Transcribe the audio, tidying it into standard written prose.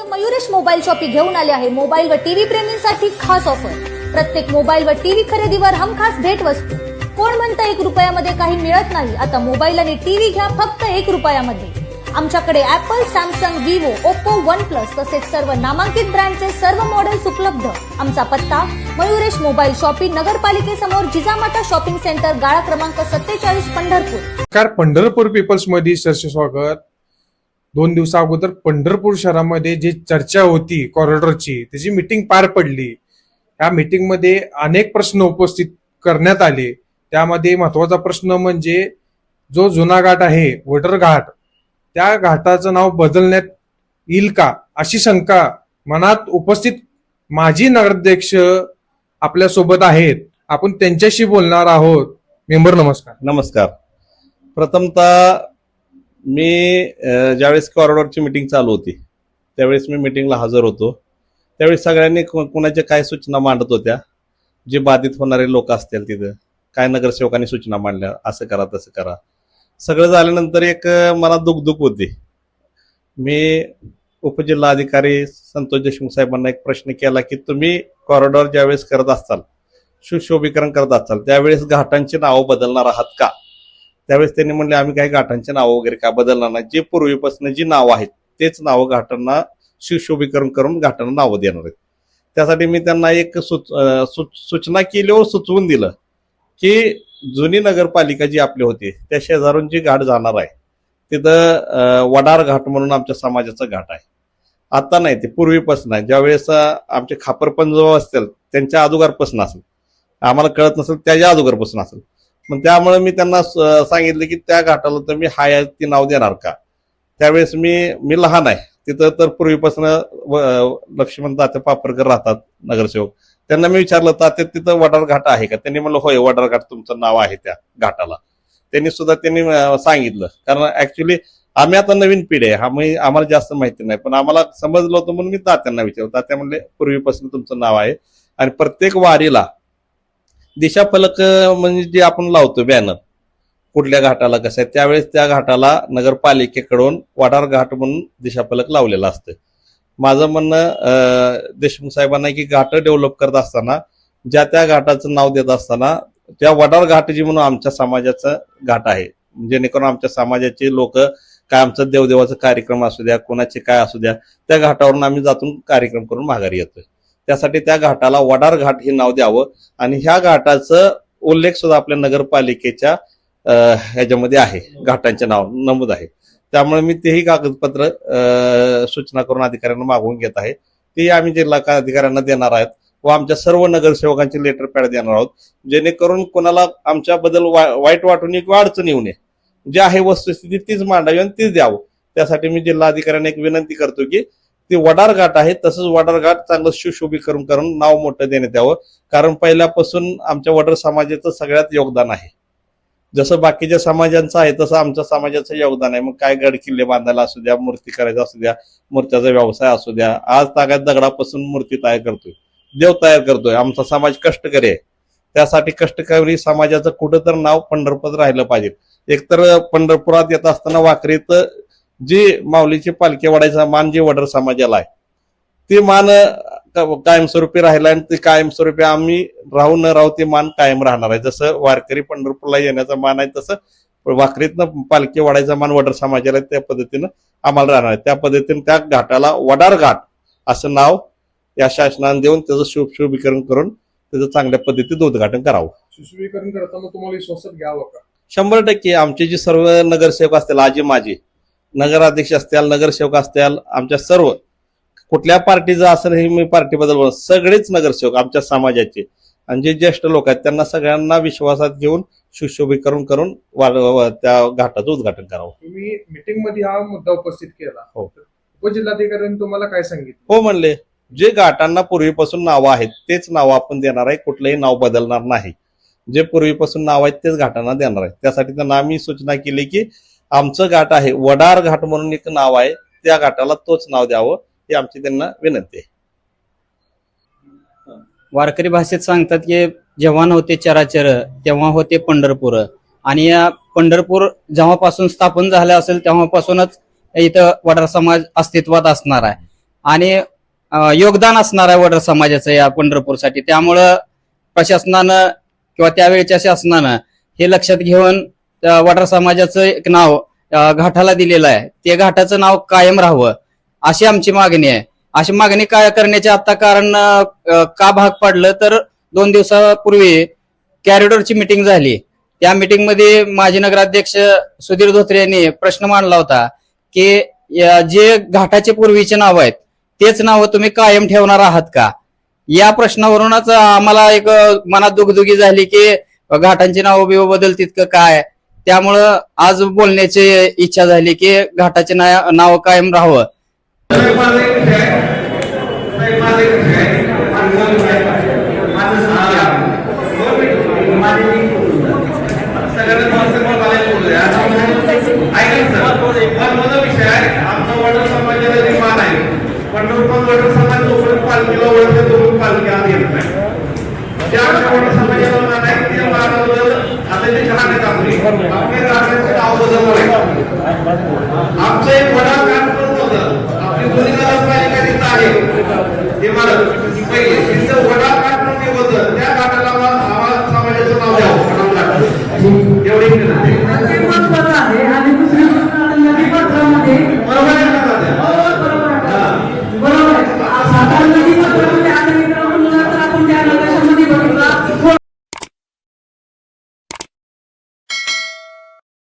तर Mayuresh mobile shoppe घेऊन आले आहे मोबाईल व टीव्ही प्रेमींसाठी खास ऑफर. प्रत्येक मोबाईल व टीव्ही खरेदीवर हमखास भेट वस्तू. कोण म्हणतं 1 रुपयामध्ये काही मिळत नाही? आता मोबाईल आणि टीव्ही घ्या फक्त 1 रुपयामध्ये. आमच्याकडे Apple, Samsung, Vivo, Oppo, OnePlus तसेच सर्व नामांकित ब्रँडचे सर्व मॉडेल्स उपलब्ध. आमचा पत्ता मयुरेश मोबाईल शॉपी, नगरपालिकेसमोर, जिजामाता शॉपिंग सेंटर, गाळा क्रमांक 47, पंढरपूर. पंढरपूर पीपल्स मध्ये सरसे स्वागत. 2 दिवसा अगोदर पंढरपूर शहरामध्ये जी चर्चा होती कॉरिडॉरची, त्याची मीटिंग पार पडली. या मीटिंग मध्ये अनेक प्रश्न उपस्थित करण्यात आले. त्यामध्ये महत्वाचा प्रश्न म्हणजे जो जुना घाट आहे वडर घाट, त्या घाटाचं नाव बदलण्यात येईल का, अशी शंका मनात उपस्थित. माजी नगराध्यक्ष आपल्या सोबत आहेत, आपण त्यांच्याशी बोलणार आहोत. मेंबर नमस्कार. नमस्कार. प्रथमतः मी ज्यावेळेस कॉरिडॉरची मीटिंग चालू होती त्यावेळेस मी मीटिंगला हजर होतो. त्यावेळेस सगळ्यांनी कोणाच्या काय सूचना मांडत होत्या, जे बाधित होणारे लोक असतील तिथं काय नगरसेवकांनी सूचना मांडल्या, असं करा तसं करा. सगळं झाल्यानंतर एक मला दुखदुख होती. मी उपजिल्हाधिकारी संतोष देशमुख साहेबांना एक प्रश्न केला की तुम्ही कॉरिडॉर ज्यावेळेस करत असाल, सुशोभीकरण करत असाल, त्यावेळेस घाटांची नावं बदलणार आहात का? त्यावेळेस त्यांनी म्हणले आम्ही काही घाटांची नावं वगैरे काय बदलणार नाही, जे पूर्वीपासून जी नावं आहेत तेच नावं घाटांना सुशोभीकरण करून घाटांना नावं देणार आहेत. त्यासाठी मी त्यांना एक सूचना केली व सुचवून दिलं की जुनी नगरपालिका जी आपली होती त्या शेजारून जी घाट जाणार आहे तिथं वडार घाट म्हणून आमच्या समाजाचा घाट आहे. आता नाही, ते पूर्वीपासून आहे. ज्यावेळेस आमचे खापरपंजोबा असतील त्यांच्या अगोदरपासून असेल, आम्हाला कळत नसेल त्याच्या अगोदरपासून असेल. मग त्यामुळे मी त्यांना सांगितलं की त्या घाटाला तुम्ही हाय ती नाव देणार का? त्यावेळेस मी लहान आहे, तिथं तर पूर्वीपासून लक्ष्मण तात्या पापरकर राहतात नगरसेवक. त्यांना मी विचारलं तात्या तिथं वडार घाट आहे का? त्यांनी म्हणलं होय वडार घाट तुमचं नाव आहे त्या घाटाला. त्यांनी सांगितलं, कारण ऍक्च्युली आम्ही आता नवीन पिढी आहे, आम्हाला जास्त माहिती नाही, पण आम्हाला समजलं होतं म्हणून मी तात्यांना विचारलं. तात्या म्हणले पूर्वीपासून तुमचं नाव आहे. आणि प्रत्येक वारीला दिशाफलक म्हणजे जे आपण लावतो बॅनर कुठल्या घाटाला कसं आहे, त्यावेळेस त्या घाटाला नगरपालिकेकडून वडार घाट म्हणून दिशाफलक लावलेलं असतं. माझं म्हणणं देशमुख साहेबांना की घाट डेव्हलप करत असताना ज्या त्या घाटाचं नाव देत असताना त्या वडार घाट जी म्हणून आमच्या समाजाचं घाट आहे, जेणेकरून आमच्या समाजाचे लोक काय आमचं देवदेवाचा कार्यक्रम असू द्या, कोणाचे काय असू द्या, त्या घाटावरून आम्ही जातून कार्यक्रम करून माघारी येतोय. त्यासाठी त्या घाटाला वडार घाट हे नाव द्यावं. आणि ह्या घाटाचं उल्लेख सुद्धा आपल्या नगरपालिकेच्या ह्याच्यामध्ये आहे, घाटांचे नाव नमूद आहे. त्यामुळे मी तेही कागदपत्र सूचना करून अधिकाऱ्यांना मागवून घेत आहे. ते आम्ही जिल्हा अधिकाऱ्यांना देणार आहेत व आमच्या सर्व नगरसेवकांची लेटर पॅड देणार आहोत, जेणेकरून कोणाला आमच्याबद्दल वाईट वाटून किंवा अडचण येऊ नये. जे आहे वस्तुस्थिती तीच मांडावी आणि तीच द्यावं. त्यासाठी मी जिल्हा अधिकाऱ्यांना एक विनंती करतो की ते वडार घाट आहे तसंच वडार घाट चांगलं सुशोभीकरण करून नाव मोठं देण्यात यावं. कारण पहिल्यापासून आमच्या वडार समाजाचं सगळ्यात योगदान आहे. जसं बाकीच्या समाजांचं आहे तसं आमच्या समाजाचं योगदान आहे. मग काय गड किल्ले बांधायला असू द्या, मूर्ती करायचा असू द्या, मूर्त्याचा व्यवसाय असू द्या, आज तागात दगडापासून मूर्ती तयार करतोय, देव तयार करतोय. आमचा समाज कष्टकरी आहे. त्यासाठी कष्टकरी समाजाचं कुठं तर नाव पंढरपूरात राहिलं पाहिजे. एकतर पंढरपुरात येत असताना वाखरीत जी माऊलीची पालखी वाढायचा मान जे वडर समाजाला आहे ते मान कायमस्वरूपी राहिला आणि ते कायमस्वरूपी आम्ही राहू न राहू ते मान कायम राहणार आहे. जसं वारकरी पंढरपूरला येण्याचा मान आहे तसं वाखरीतनं पालखी वाढायचा मान वडर समाजाला आहे, त्या पद्धतीनं आम्हाला राहणार आहे. त्या पद्धतीने त्या घाटाला वडार घाट असं नाव या शासनाने देऊन त्याचं सुशोभीकरण करून त्याचं चांगल्या पद्धतीत उद्घाटन करावं. सुशोभीकरण करताना तुम्हाला विश्वासात घ्यावं का? 100% आमचे जे सर्व नगरसेवक असतील, आजी माझे नगराध्यक्ष असतील, नगरसेवक असतील, आमच्या सर्व कुठल्या पार्टीचं असं नाही, मी पार्टीबद्दल बोलत, सगळेच नगरसेवक आमच्या समाजाचे आणि जे ज्येष्ठ लोक आहेत त्यांना सगळ्यांना विश्वासात घेऊन सुशोभीकरण करून त्या घाटाचं उद्घाटन करावं. तुम्ही मीटिंग मध्ये हा मुद्दा उपस्थित केला, हो. उपजिल्हाधिकाऱ्यांनी तुम्हाला काय सांगितलं? हो म्हणले, जे घाटांना पूर्वीपासून नावं आहेत तेच नावं आपण देणार आहे, कुठलंही नाव बदलणार नाही. जे पूर्वीपासून नाव आहेत तेच घाटांना देणार आहे. त्यासाठी त्यांना आम्ही सूचना केली की आमचं घाट आहे वडार घाट म्हणून एक नाव आहे, त्या घाटाला तोच नाव द्यावं, ही आमची त्यांना विनंती आहे. वारकरी भाषेत सांगतात की जेव्हा नव्हते चराचर तेव्हा होते पंढरपूर. आणि या पंढरपूर जेव्हापासून स्थापन झालं असेल तेव्हापासूनच इथं वडार समाज अस्तित्वात असणार आहे. आणि योगदान असणार आहे वडर समाजाचं या पंढरपूरसाठी. त्यामुळं प्रशासनानं किंवा त्यावेळच्या शासनानं हे लक्षात घेऊन वडर समाजाचं एक नाव घाटाला दिलेलं आहे. ते घाटाचं नाव कायम राहावं अशी आमची मागणी आहे. अशी मागणी काय करण्याचे आता कारण का भाग पडलं तर 2 दिवसापूर्वी कॅरिडॉरची मिटिंग झाली. त्या मिटिंग मध्ये माजी नगराध्यक्ष सुधीर धोत्रे यांनी प्रश्न मांडला होता की जे घाटाचे पूर्वीचे नाव आहेत तेच नाव तुम्ही कायम ठेवणार आहात का. या प्रश्नावरूनच आम्हाला एक मनात दुगदुगी झाली की घाटांची नावं बिव बदलतील का काय. त्यामुळं आज बोलण्याची इच्छा झाली की घाटाचे नाव कायम राहावं. पंढरपूर वडर समाज जोपर्यंत पालखीला ओळखते तोपर्यंत पालखी आत येत नाही. ज्या वडर समाजाला मान आहे त्या मानाबद्दल आता ते कहाणी आपली आपल्या राष्ट्राचे नाव बदलणार आहे. आमचं एक वडा कार्यक्रम होतं आपली जुनी नगरपालिका तिथं आहे ते मला पहिले तिथं वडा